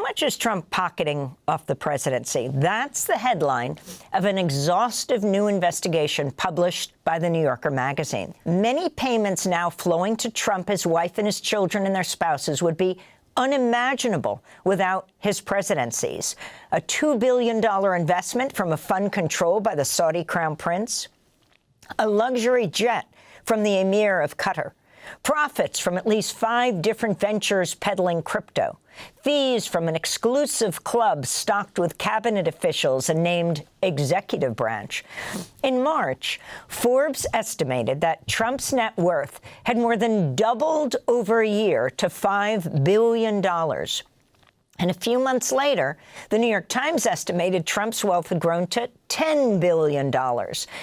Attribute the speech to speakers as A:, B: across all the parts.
A: much is Trump pocketing off the presidency? That's the headline of an exhaustive new investigation published by the New Yorker magazine. Many payments now flowing to Trump, his wife, and his children and their spouses would be unimaginable without his presidencies. A $2 billion investment from a fund controlled by the Saudi crown prince, a luxury jet from the emir of Qatar, profits from at least 5 different ventures peddling crypto, fees from an exclusive club stocked with cabinet officials and named executive branch. In March, Forbes estimated that Trump's net worth had more than doubled over a year to $5 billion. And a few months later, the New York Times estimated Trump's wealth had grown to $10 billion.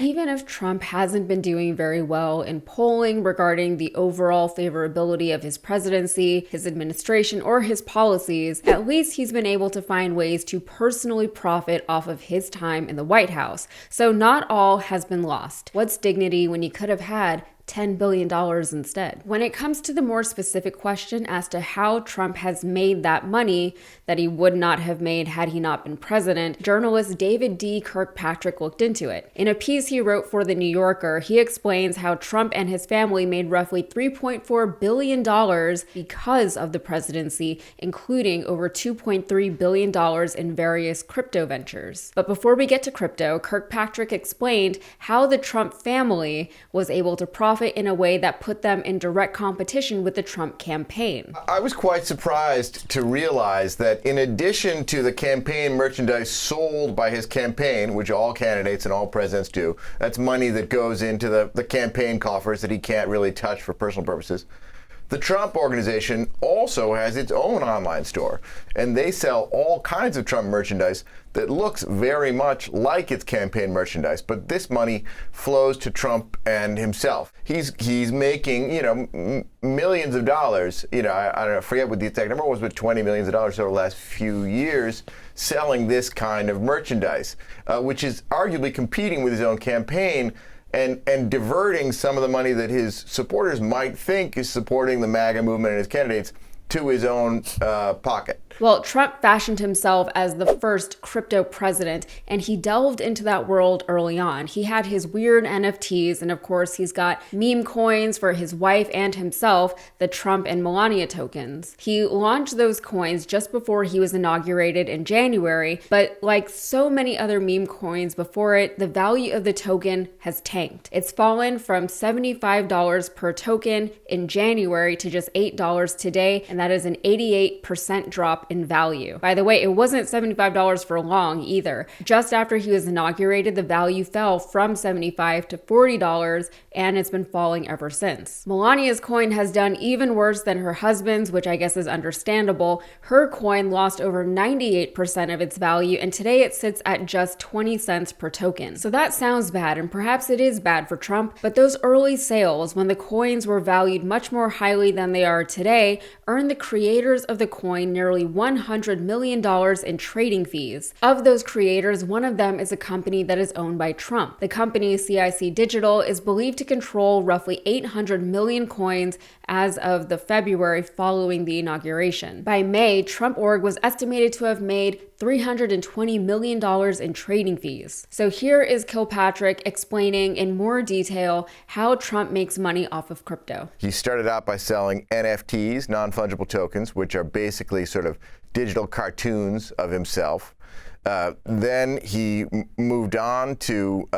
B: Even if Trump hasn't been doing very well in polling regarding the overall favorability of his presidency, his administration, or his policies, at least he's been able to find ways to personally profit off of his time in the White House. So not all has been lost. What's dignity when you could have had $10 billion instead? When it comes to the more specific question as to how Trump has made that money that he would not have made had he not been president, journalist David D. Kirkpatrick looked into it. In a piece he wrote for The New Yorker, he explains how Trump and his family made roughly $3.4 billion because of the presidency, including over $2.3 billion in various crypto ventures. But before we get to crypto, Kirkpatrick explained how the Trump family was able to profit in a way that put them in direct competition with the Trump campaign.
C: I was quite surprised to realize that in addition to the campaign merchandise sold by his campaign, which all candidates and all presidents do, that's money that goes into the campaign coffers that he can't really touch for personal purposes. The Trump organization also has its own online store, and they sell all kinds of Trump merchandise that looks very much like its campaign merchandise, but this money flows to Trump and himself. He's making, millions of dollars, I don't know, I forget what the exact number was, but $20 million over the last few years selling this kind of merchandise, which is arguably competing with his own campaign and diverting some of the money that his supporters might think is supporting the MAGA movement and his candidates to his own pocket.
B: Well, Trump fashioned himself as the first crypto president, and he delved into that world early on. He had his weird NFTs, and of course, he's got meme coins for his wife and himself, the Trump and Melania tokens. He launched those coins just before he was inaugurated in January, but like so many other meme coins before it, the value of the token has tanked. It's fallen from $75 per token in January to just $8 today, and that is an 88% drop in value. By the way, it wasn't $75 for long either. Just after he was inaugurated, the value fell from $75 to $40, and it's been falling ever since. Melania's coin has done even worse than her husband's, which I guess is understandable. Her coin lost over 98% of its value, and today it sits at just 20 cents per token. So that sounds bad, and perhaps it is bad for Trump, but those early sales, when the coins were valued much more highly than they are today, earned the creators of the coin nearly $100 million in trading fees. Of those creators, one of them is a company that is owned by Trump. The company, CIC Digital, is believed to control roughly 800 million coins as of the February following the inauguration. By May, Trump Org was estimated to have made $320 million in trading fees. So here is Kilpatrick explaining in more detail how Trump makes money off of crypto.
C: He started out by selling NFTs, non-fungible tokens, which are basically sort of digital cartoons of himself. Then he moved on to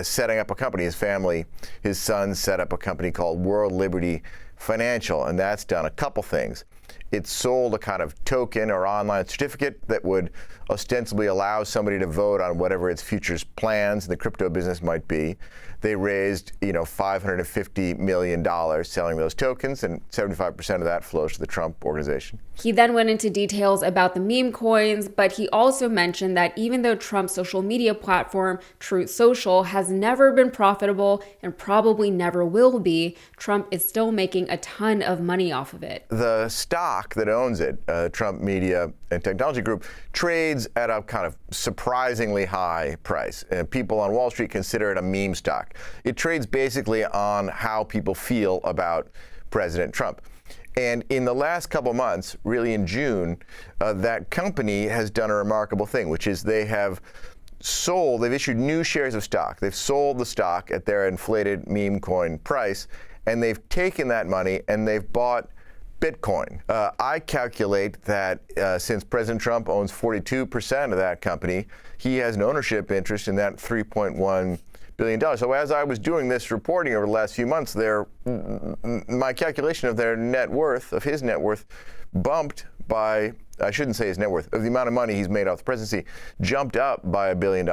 C: setting up a company. His family, his son set up a company called World Liberty Financial, and that's done a couple things. It sold a kind of token or online certificate that would ostensibly allow somebody to vote on whatever its futures plans in the crypto business might be. They raised, $550 million selling those tokens, and 75% of that flows to the Trump organization.
B: He then went into details about the meme coins, but he also mentioned that even though Trump's social media platform, Truth Social, has never been profitable and probably never will be, Trump is still making a ton of money off of it.
C: The stock that owns it, Trump Media and Technology Group, trades at a kind of surprisingly high price. And people on Wall Street consider it a meme stock. It trades basically on how people feel about President Trump. And in the last couple months, really in June, that company has done a remarkable thing, which is they've issued new shares of stock. They've sold the stock at their inflated meme coin price, and they've taken that money and they've bought Bitcoin. I calculate that since President Trump owns 42% of that company, he has an ownership interest in that $3.1 billion. So as I was doing this reporting over the last few months, my calculation of their net worth, of his net worth, bumped by, I shouldn't say his net worth, of the amount of money he's made off the presidency, jumped up by $1 billion.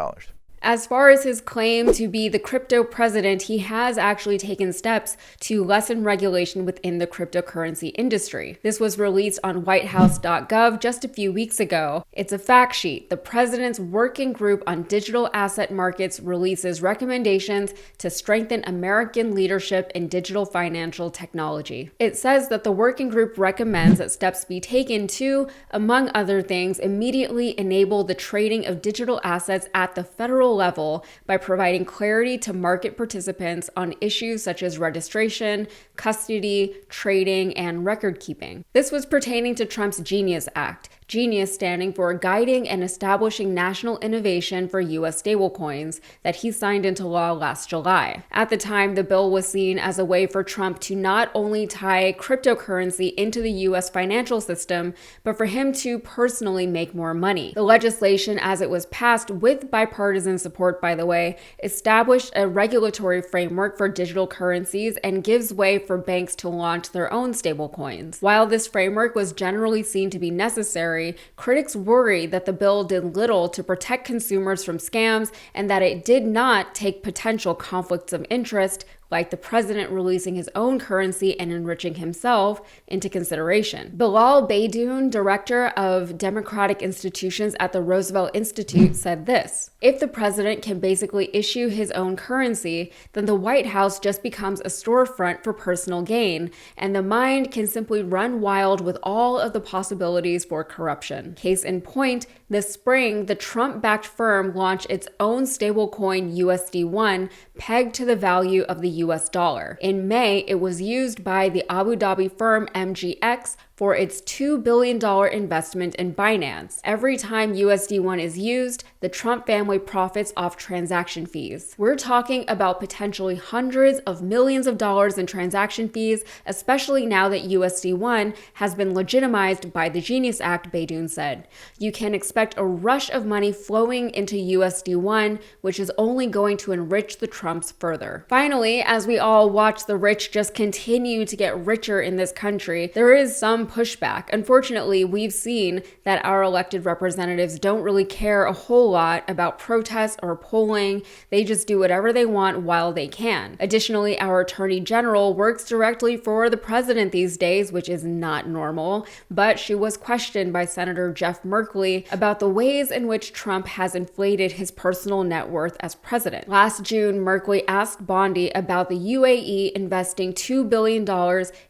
B: As far as his claim to be the crypto president, he has actually taken steps to lessen regulation within the cryptocurrency industry. This was released on whitehouse.gov just a few weeks ago. It's a fact sheet. The president's working group on digital asset markets releases recommendations to strengthen American leadership in digital financial technology. It says that the working group recommends that steps be taken to, among other things, immediately enable the trading of digital assets at the federal level by providing clarity to market participants on issues such as registration, custody, trading, and record keeping. This was pertaining to Trump's Genius Act. Genius standing for Guiding and Establishing National Innovation for U.S. Stablecoins that he signed into law last July. At the time, the bill was seen as a way for Trump to not only tie cryptocurrency into the U.S. financial system, but for him to personally make more money. The legislation, as it was passed with bipartisan support, by the way, established a regulatory framework for digital currencies and gives way for banks to launch their own stablecoins. While this framework was generally seen to be necessary, critics worry that the bill did little to protect consumers from scams and that it did not take potential conflicts of interest, like the president releasing his own currency and enriching himself, into consideration. Bilal Beydoun, director of democratic institutions at the Roosevelt Institute, said this: "If the president can basically issue his own currency, then the White House just becomes a storefront for personal gain, and the mind can simply run wild with all of the possibilities for corruption." Case in point, this spring, the Trump-backed firm launched its own stablecoin USD1 pegged to the value of the US dollar. In May, it was used by the Abu Dhabi firm MGX for its $2 billion investment in Binance. Every time USD1 is used, the Trump family profits off transaction fees. We're talking about potentially hundreds of millions of dollars in transaction fees, especially now that USD1 has been legitimized by the Genius Act, Beydoun said. You can expect a rush of money flowing into USD1, which is only going to enrich the Trumps further. Finally, as we all watch the rich just continue to get richer in this country, there is some pushback. Unfortunately, we've seen that our elected representatives don't really care a whole lot about protests or polling. They just do whatever they want while they can. Additionally, our attorney general works directly for the president these days, which is not normal, but she was questioned by Senator Jeff Merkley about the ways in which Trump has inflated his personal net worth as president. Last June, Merkley asked Bondi about the UAE investing $2 billion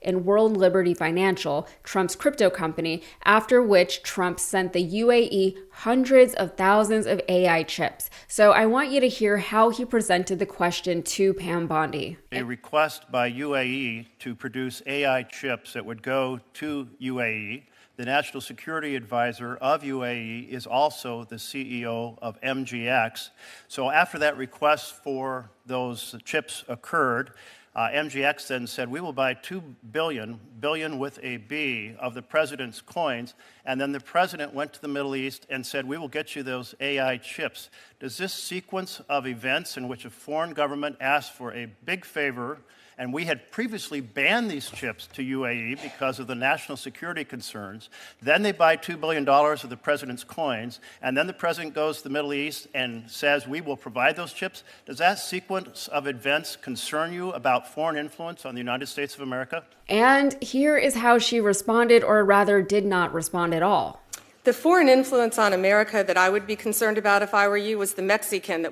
B: in World Liberty Financial, Trump's crypto company, after which Trump sent the UAE hundreds of thousands of AI chips. So I want you to hear how he presented the question to Pam Bondi.
D: A request by UAE to produce AI chips that would go to UAE. The National Security Advisor of UAE is also the CEO of MGX. So after that request for those chips occurred, MGX then said, we will buy 2 billion, billion with a B, of the president's coins. And then the president went to the Middle East and said, we will get you those AI chips. Does this sequence of events in which a foreign government asks for a big favor, and we had previously banned these chips to UAE because of the national security concerns. Then they buy $2 billion of the president's coins, and then the president goes to the Middle East and says, we will provide those chips. Does that sequence of events concern you about foreign influence on the United States of America?
B: And here is how she responded, or rather did not respond at all.
E: The foreign influence on America that I would be concerned about if I were you was the Mexican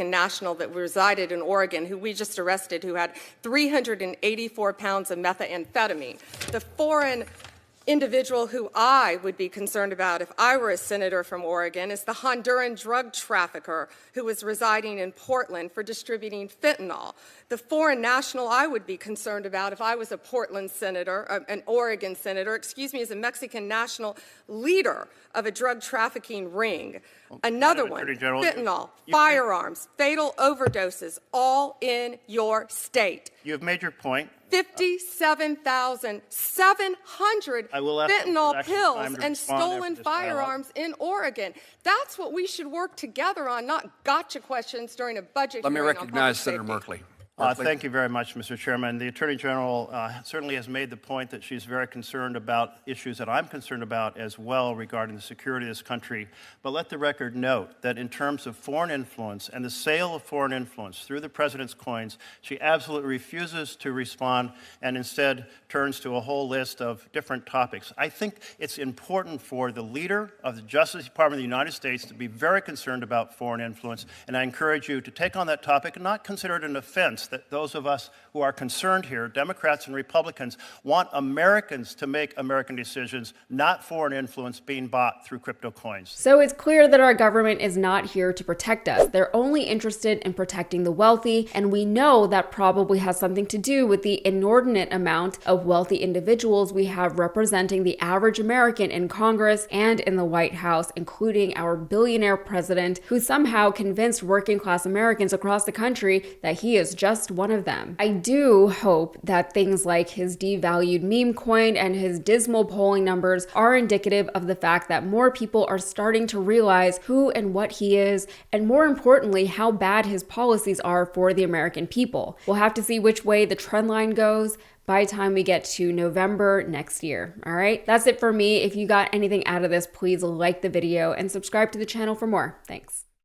E: national that resided in Oregon, who we just arrested, who had 384 pounds of methamphetamine. The foreign individual who I would be concerned about if I were a senator from Oregon is the Honduran drug trafficker who was residing in Portland for distributing fentanyl. The foreign national I would be concerned about if I was a Portland senator, an Oregon senator, is a Mexican national leader of a drug trafficking ring. Another one, fentanyl, firearms, fatal overdoses, all in your state.
D: You have made your point.
E: 57,700 fentanyl pills and stolen firearms in Oregon. That's what we should work together on, not gotcha questions during a budget hearing.
F: Let me recognize Senator Merkley.
D: Thank you very much, Mr. Chairman. The Attorney General certainly has made the point that she's very concerned about issues that I'm concerned about as well regarding the security of this country. But let the record note that in terms of foreign influence and the sale of foreign influence through the president's coins, she absolutely refuses to respond and instead turns to a whole list of different topics. I think it's important for the leader of the Justice Department of the United States to be very concerned about foreign influence, and I encourage you to take on that topic and not consider it an offense that those of us who are concerned here, Democrats and Republicans, want Americans to make American decisions, not foreign influence being bought through crypto coins.
B: So it's clear that our government is not here to protect us. They're only interested in protecting the wealthy, and we know that probably has something to do with the inordinate amount of wealthy individuals we have representing the average American in Congress and in the White House, including our billionaire president, who somehow convinced working class Americans across the country that he is just one of them. I do hope that things like his devalued meme coin and his dismal polling numbers are indicative of the fact that more people are starting to realize who and what he is, and more importantly, how bad his policies are for the American people. We'll have to see which way the trend line goes by the time we get to November next year. All right, that's it for me. If you got anything out of this, please like the video and subscribe to the channel for more. Thanks.